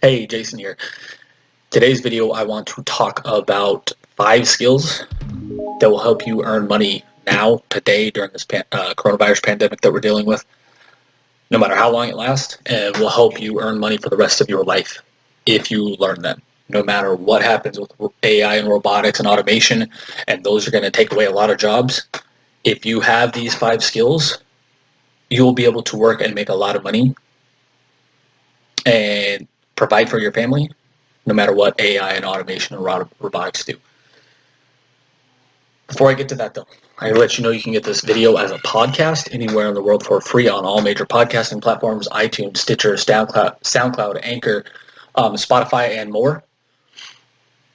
Hey, Jason here. Today's video, I want to talk about 5 skills that will help you earn money now, today, during this coronavirus pandemic that we're dealing with, no matter how long it lasts, and will help you earn money for the rest of your life if you learn them. No matter what happens with AI and robotics and automation, and those are going to take away a lot of jobs, if you have these 5 skills, you will be able to work and make a lot of money and provide for your family, no matter what AI and automation and robotics do. Before I get to that, though, I let you know you can get this video as a podcast anywhere in the world for free on all major podcasting platforms: iTunes, Stitcher, SoundCloud, Anchor, Spotify, and more.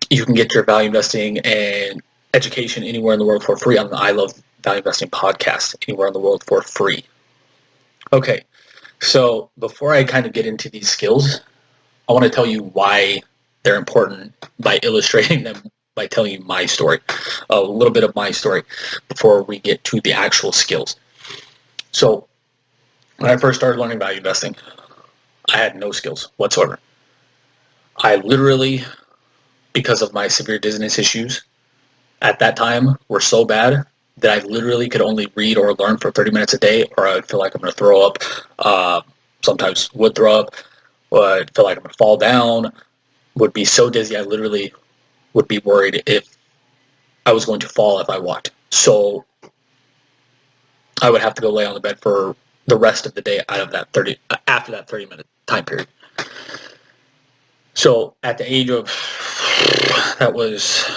You can get your value investing and education anywhere in the world for free on the I Love Value Investing podcast anywhere in the world for free. Okay, so before I kind of get into these skills, I want to tell you why they're important by illustrating them, by telling you my story, a little bit of my story before we get to the actual skills. So when I first started learning value investing, I had no skills whatsoever. I literally, because of my severe dizziness issues at that time, were so bad that I literally could only read or learn for 30 minutes a day, or I would feel like I'm going to throw up, sometimes would throw up, would feel like I'm going to fall down, would be so dizzy I literally would be worried if I was going to fall if I walked. So I would have to go lay on the bed for the rest of the day after that 30-minute time period. So at the age of, that was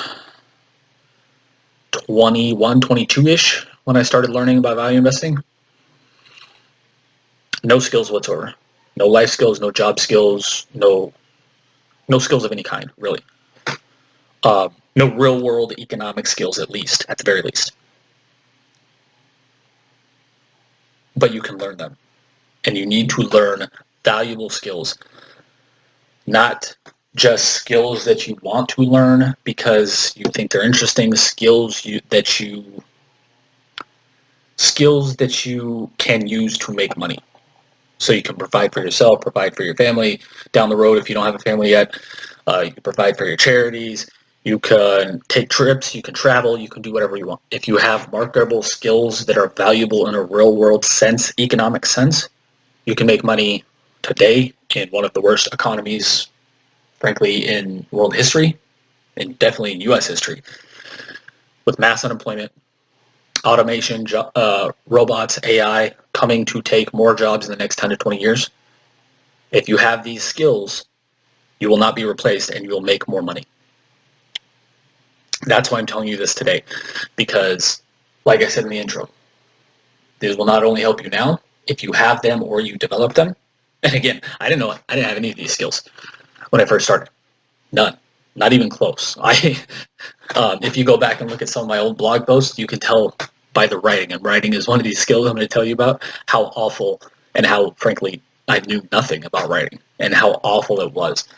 21, 22-ish when I started learning about value investing. No skills whatsoever. No life skills, no job skills, no skills of any kind, really. No real-world economic skills, at the very least. But you can learn them. And you need to learn valuable skills. Not just skills that you want to learn because you think they're interesting, skills that you can use to make money. So you can provide for yourself, provide for your family down the road if you don't have a family yet. You can provide for your charities. You can take trips. You can travel. You can do whatever you want. If you have marketable skills that are valuable in a real-world sense, economic sense, you can make money today in one of the worst economies, frankly, in world history, and definitely in U.S. history, with mass unemployment, automation, robots, AI coming to take more jobs in the next 10 to 20 years. If you have these skills, you will not be replaced and you will make more money. That's why I'm telling you this today, because like I said in the intro, these will not only help you now, if you have them or you develop them. And again, I didn't have any of these skills when I first started. None. Not even close. If you go back and look at some of my old blog posts, you can tell by the writing, and writing is one of these skills I'm going to tell you about, how awful and how, frankly, I knew nothing about writing and how awful it was.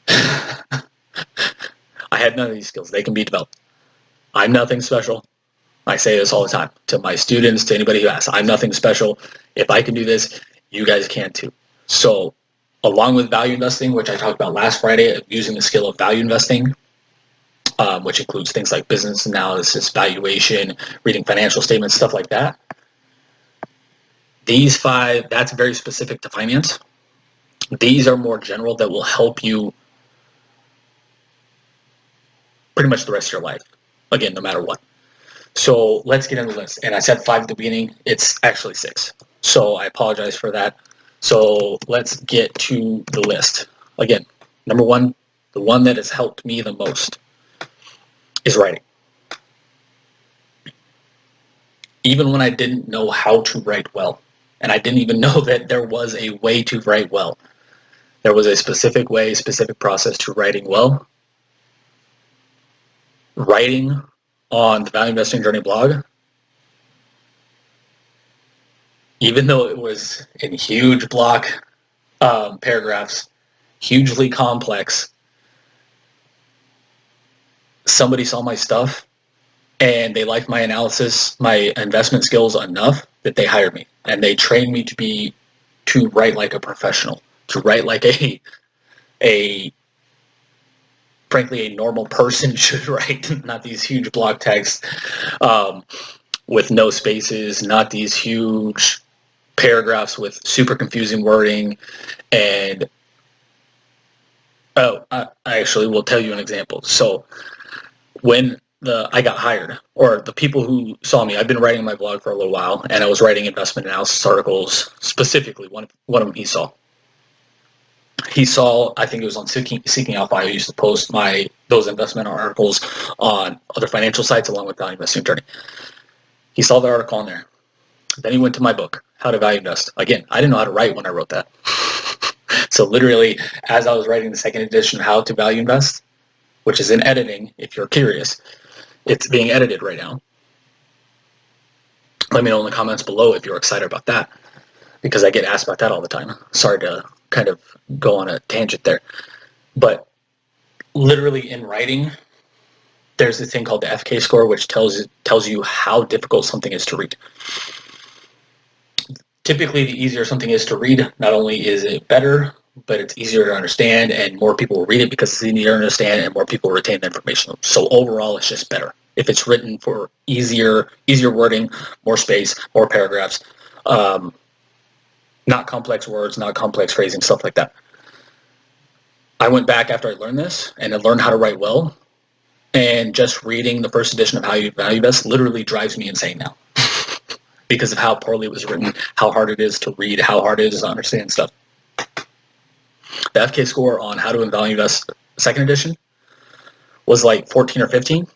I had none of these skills. They can be developed. I'm nothing special. I say this all the time to my students, to anybody who asks. I'm nothing special. If I can do this, you guys can too. So along with value investing, which I talked about last Friday, using the skill of value investing, which includes things like business analysis, valuation, reading financial statements, stuff like that. These 5, that's very specific to finance. These are more general that will help you pretty much the rest of your life. Again, no matter what. So let's get into the list. And I said 5 at the beginning. It's actually 6. So I apologize for that. So let's get to the list. Again, number 1, the one that has helped me the most is writing. Even when I didn't know how to write well, and I didn't even know that there was a way to write well. There was a specific way, specific process to writing well. Writing on the Value Investing Journey blog, even though it was in huge block paragraphs, hugely complex, somebody saw my stuff and they liked my analysis, my investment skills enough that they hired me and they trained me to write like a professional, to write like a frankly, a normal person should write, not these huge block texts with no spaces, not these huge paragraphs with super confusing wording. And I actually will tell you an example. So when I got hired, or the people who saw me, I've been writing my blog for a little while, and I was writing investment analysis articles. Specifically, one of them he saw. He saw, I think it was on Seeking Alpha, I used to post those investment articles on other financial sites along with Value Investing Journey. He saw the article on there. Then he went to my book, How to Value Invest. Again, I didn't know how to write when I wrote that. So literally, as I was writing the second edition of How to Value Invest, which is in editing, if you're curious, it's being edited right now. Let me know in the comments below if you're excited about that, because I get asked about that all the time. Sorry to kind of go on a tangent there. But literally in writing, there's this thing called the FK score, which tells you how difficult something is to read. Typically, the easier something is to read, not only is it better, but it's easier to understand, and more people will read it because it's easier to understand, and more people retain the information. So overall, it's just better. If it's written for easier wording, more space, more paragraphs, not complex words, not complex phrasing, stuff like that. I went back after I learned this, and I learned how to write well, and just reading the first edition of How You Value Invest literally drives me insane now. Because of how poorly it was written, how hard it is to read, how hard it is to understand stuff. The FK score on How to Value Invest second edition was like 14 or 15,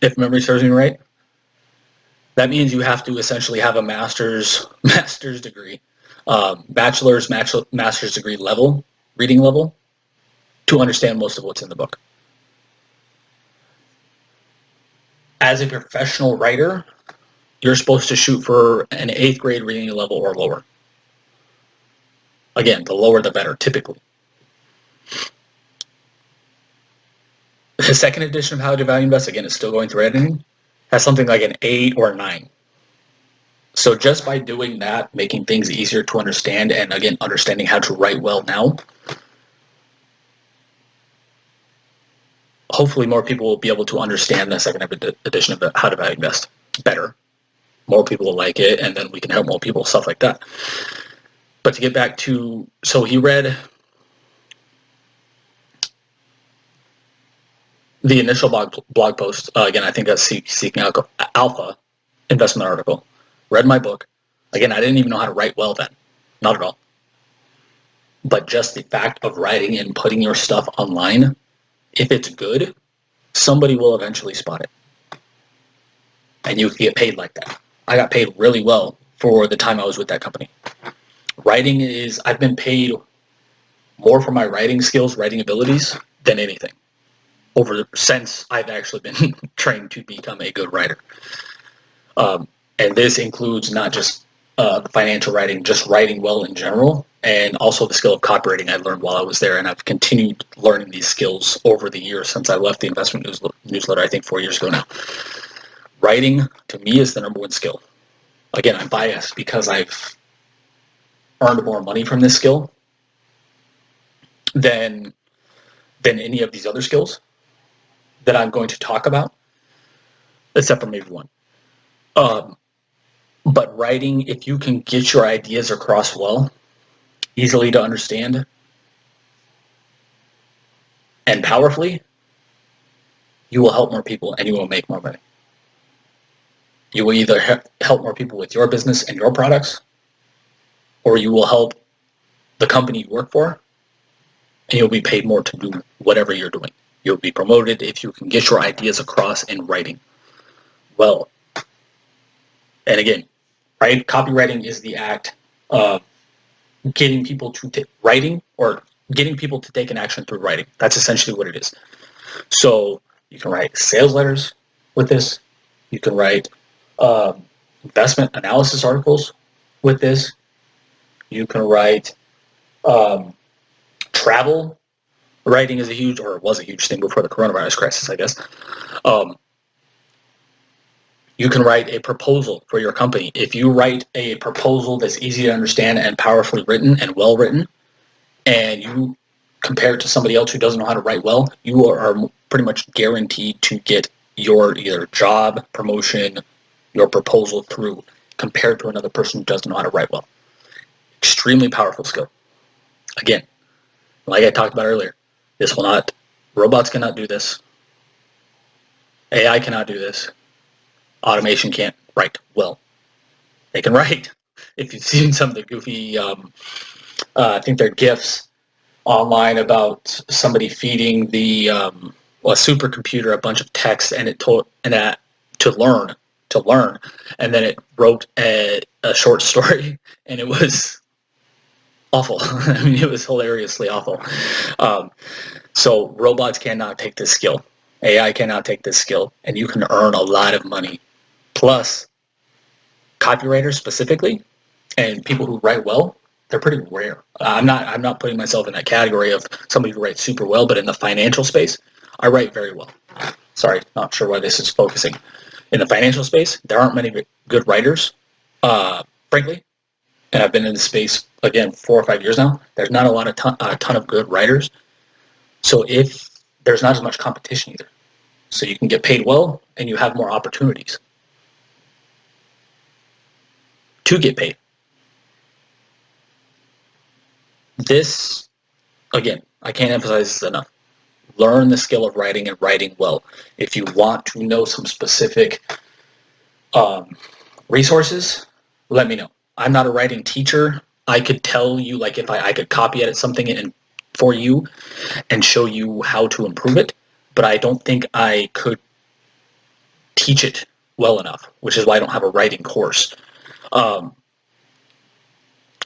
if memory serves me right. That means you have to essentially have a master's degree, bachelor's, master's degree level, reading level, to understand most of what's in the book. As a professional writer, you're supposed to shoot for an 8th grade reading level or lower. Again, the lower the better, typically. The second edition of How to Value Invest, again, is still going through editing, has something like an 8 or 9. So just by doing that, making things easier to understand, and again, understanding how to write well now, hopefully more people will be able to understand the second edition of How to Value Invest better. More people will like it, and then we can help more people, stuff like that. But to get back to, so he read the initial blog post, again, I think that's Seeking Alpha investment article, read my book. Again, I didn't even know how to write well then, not at all. But just the fact of writing and putting your stuff online, if it's good, somebody will eventually spot it. And you can get paid like that. I got paid really well for the time I was with that company. I've been paid more for my writing skills, writing abilities, than anything since I've actually been trained to become a good writer. And this includes not just financial writing, just writing well in general, and also the skill of copywriting I learned while I was there. And I've continued learning these skills over the years since I left the investment newsletter, I think 4 years ago now. Writing, to me, is the number one skill. Again, I'm biased because I've earned more money from this skill than any of these other skills that I'm going to talk about, except for maybe one. But writing, if you can get your ideas across well, easily to understand, and powerfully, you will help more people and you will make more money. You will either help more people with your business and your products, or you will help the company you work for, and you'll be paid more to do whatever you're doing. You'll be promoted if you can get your ideas across in writing well. And again, copywriting is the act of getting people to writing, or getting people to take an action through writing. That's essentially what it is. So you can write sales letters with this. You can write investment analysis articles with this. You can write travel. Writing is was a huge thing before the coronavirus crisis, I guess. You can write a proposal for your company. If you write a proposal that's easy to understand and powerfully written and well written, and you compared to somebody else who doesn't know how to write well, you are pretty much guaranteed to get your either job, promotion, your proposal through compared to another person who doesn't know how to write well. Extremely powerful skill. Again, like I talked about earlier, robots cannot do this. AI cannot do this. Automation can't write well. They can write. If you've seen some of the goofy, I think they're GIFs online about somebody feeding the a supercomputer a bunch of text and to learn, and then it wrote a short story, and it was awful. I mean, it was hilariously awful. So robots cannot take this skill. AI cannot take this skill, and you can earn a lot of money. Plus, copywriters specifically, and people who write well, they're pretty rare. I'm not putting myself in that category of somebody who writes super well, but in the financial space, I write very well. Sorry, not sure why this is focusing. In the financial space, there aren't many good writers, frankly, and I've been in the space, again, 4 or 5 years now. There's not a ton of good writers. So if there's not as much competition either. So you can get paid well, and you have more opportunities to get paid. This, again, I can't emphasize this enough. Learn the skill of writing and writing well. If you want to know some specific resources, let me know. I'm not a writing teacher. I could tell you, like, if I could copy edit something for you and show you how to improve it, but I don't think I could teach it well enough, which is why I don't have a writing course.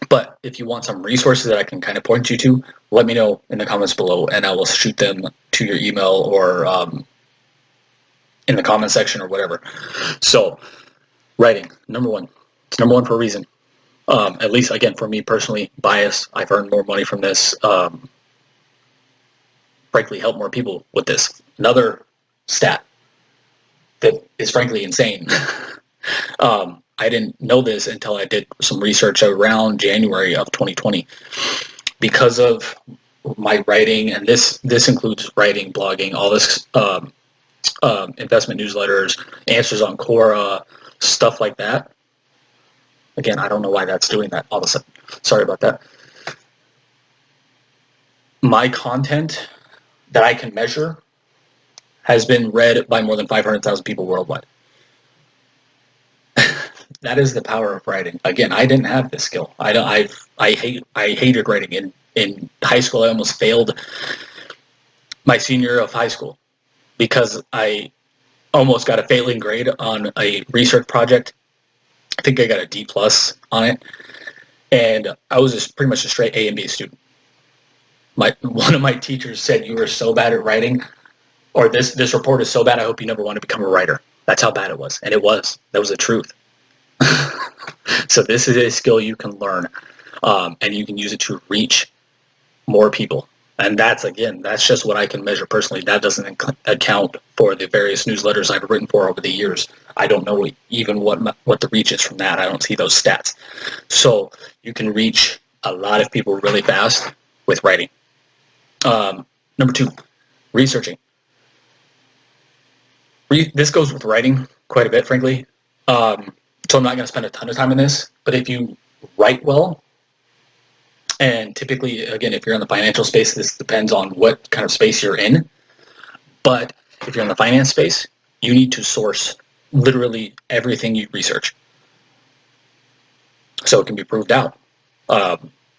But if you want some resources that I can kind of point you to, let me know in the comments below, and I will shoot them to your email or in the comment section or whatever. So, writing, number one. It's number one for a reason. At least, again, for me personally, bias. I've earned more money from this. Frankly, help more people with this. Another stat that is frankly insane. I didn't know this until I did some research around January of 2020. Because of my writing, and this includes writing, blogging, all this investment newsletters, answers on Quora, stuff like that. Again, I don't know why that's doing that all of a sudden. Sorry about that. My content that I can measure has been read by more than 500,000 people worldwide. That is the power of writing. Again, I didn't have this skill. I hated writing. In high school, I almost failed my senior year of high school because I almost got a failing grade on a research project. I think I got a D+ on it, and I was just pretty much a straight A and B student. One of my teachers said, "You were so bad at writing, or this report is so bad, I hope you never want to become a writer." That's how bad it was, and it was. That was the truth. So this is a skill you can learn, and you can use it to reach more people. And that's just what I can measure personally. That doesn't account for the various newsletters I've written for over the years. I don't know even what the reach is from that. I don't see those stats. So you can reach a lot of people really fast with writing. Number two, researching. This goes with writing quite a bit, frankly. So I'm not going to spend a ton of time on this, but if you write well, and typically, again, if you're in the financial space, this depends on what kind of space you're in. But if you're in the finance space, you need to source literally everything you research, so it can be proved out.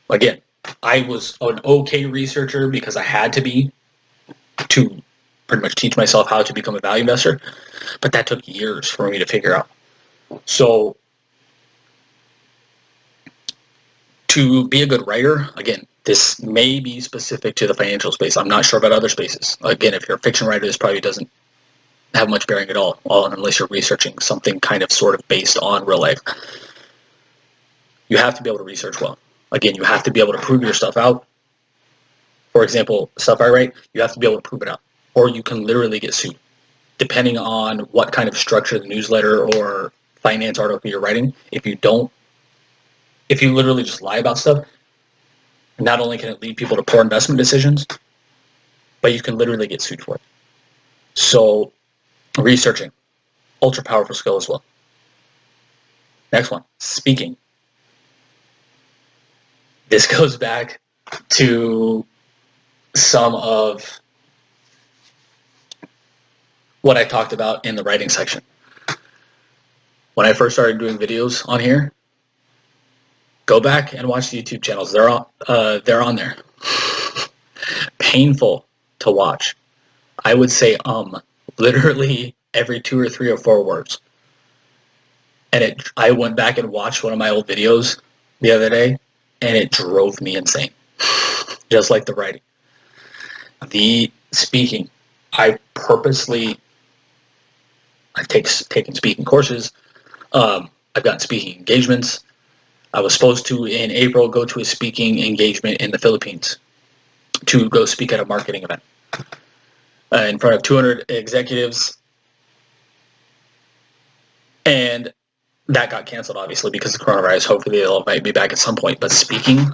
Again, I was an okay researcher because I had to be to pretty much teach myself how to become a value investor, but that took years for me to figure out. So to be a good writer, again, this may be specific to the financial space. I'm not sure about other spaces. Again, if you're a fiction writer, this probably doesn't have much bearing at all unless you're researching something kind of sort of based on real life. You have to be able to research well. Again, you have to be able to prove your stuff out. For example, stuff I write, you have to be able to prove it out, or you can literally get sued. Depending on what kind of structure the newsletter or finance article you're writing, if you literally just lie about stuff, Not only can it lead people to poor investment decisions, but you can literally get sued for it. So researching, ultra powerful skill as well. Next one, speaking. This goes back to some of what I talked about in the writing section. When I first started doing videos on here, go back and watch the YouTube channels. They're on there. Painful to watch. I would say literally every 2 or 3 or 4 words. And I went back and watched one of my old videos the other day, and it drove me insane. Just like the writing. The speaking, I've taken speaking courses. I've gotten speaking engagements. I was supposed to, in April, go to a speaking engagement in the Philippines to go speak at a marketing event in front of 200 executives. And that got canceled, obviously, because of coronavirus. Hopefully they'll invite me back at some point. But speaking,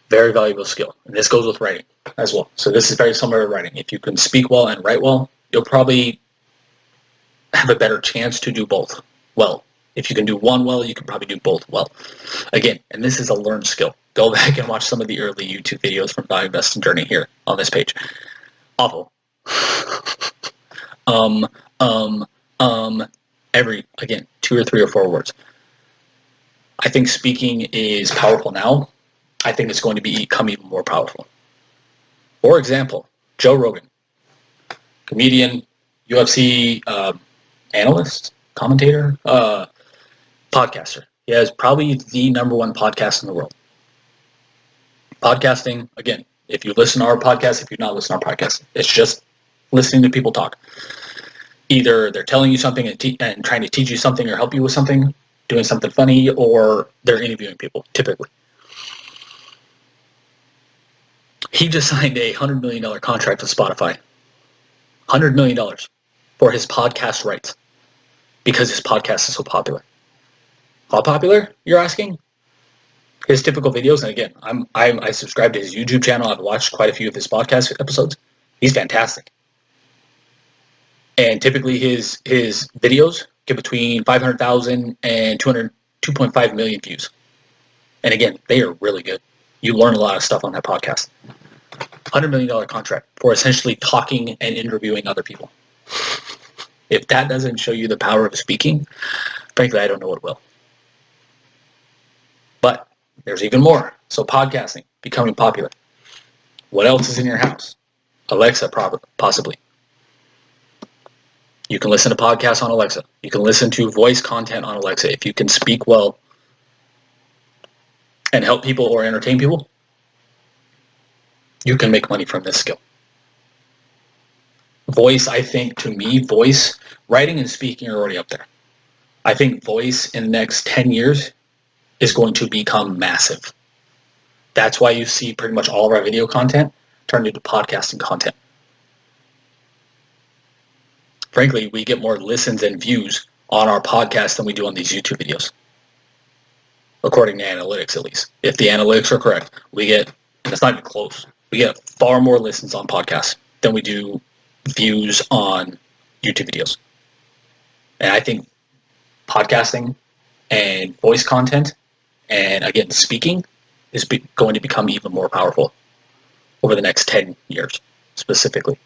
very valuable skill. And this goes with writing as well. So this is very similar to writing. If you can speak well and write well, you'll probably have a better chance to do both well. If you can do one well, you can probably do both well. Again, and this is a learned skill. Go back and watch some of the early YouTube videos from Value Investing Journey here on this page. Awful. Every, again, 2 or 3 or 4 words. I think speaking is powerful now. I think it's going to become even more powerful. For example, Joe Rogan, comedian, UFC analyst, commentator, podcaster. He has probably the #1 podcast in the world. Podcasting, again, if you listen to our podcast, if you not listen to our podcast, it's just listening to people talk. Either they're telling you something and trying to teach you something or help you with something, doing something funny, or they're interviewing people, typically. He just signed a $100 million contract with Spotify. $100 million for his podcast rights because his podcast is so popular. How popular, you're asking? His typical videos, and again, I subscribe to his YouTube channel. I've watched quite a few of his podcast episodes. He's fantastic. And typically his videos get between 500,000 and 2.5 million views. And again, they are really good. You learn a lot of stuff on that podcast. $100 million contract for essentially talking and interviewing other people. If that doesn't show you the power of speaking, frankly, I don't know what will. But there's even more. So podcasting, becoming popular. What else is in your house? Alexa, possibly. You can listen to podcasts on Alexa. You can listen to voice content on Alexa. If you can speak well and help people or entertain people, you can make money from this skill. Voice, I think, to me, voice, writing and speaking are already up there. I think voice in the next 10 years is going to become massive. That's why you see pretty much all of our video content turned into podcasting content. Frankly, we get more listens and views on our podcast than we do on these YouTube videos. According to analytics, at least. If the analytics are correct, we get, and it's not even close, we get far more listens on podcasts than we do views on YouTube videos. And I think podcasting and voice content and, again, speaking is going to become even more powerful over the next 10 years, specifically.